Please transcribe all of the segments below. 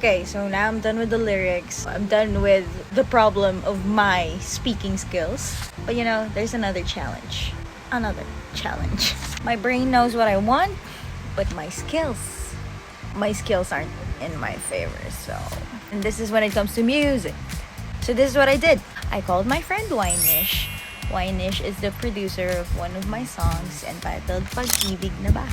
Okay, so now I'm done with the lyrics. I'm done with the problem of my speaking skills. But you know, there's another challenge. My brain knows what I want, but my skills aren't in my favor. So, and this is when it comes to music. So this is what I did. I called my friend YNISH. YNISH is the producer of one of my songs entitled Pag-ibig na ba?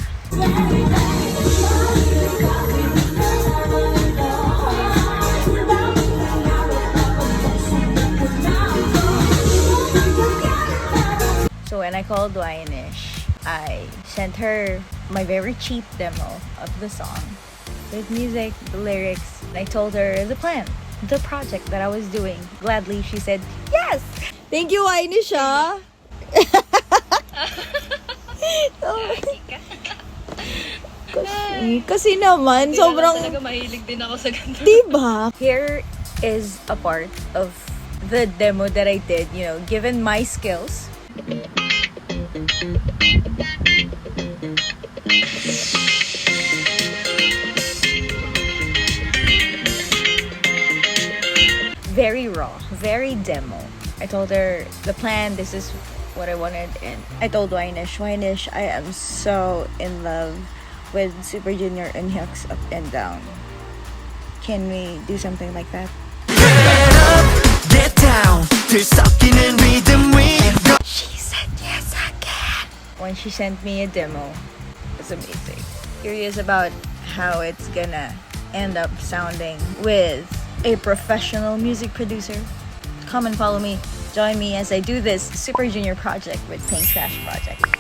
So when I called YNISH, I sent her my very cheap demo of the song with music, the lyrics. I told her the plan, the project that I was doing. Gladly, she said, yes! Thank you, YNISH, ah! kasi naman, sobrang... Talaga mahilig din ako sa ganito. Diba? Here is a part of the demo that I did, you know, given my skills. Very raw, very demo. I told her the plan, this is what I wanted, and I told YNISH, I am so in love with Super Junior and Hyuk's Up and Down. Can we do something like that? Get up, get down, 들썩이는 rhythm we go. She said yes, I can. When she sent me a demo, it's amazing. Curious about how it's gonna end up sounding with a professional music producer. Come and follow me, join me as I do this Super Junior project with Pink Trash Project.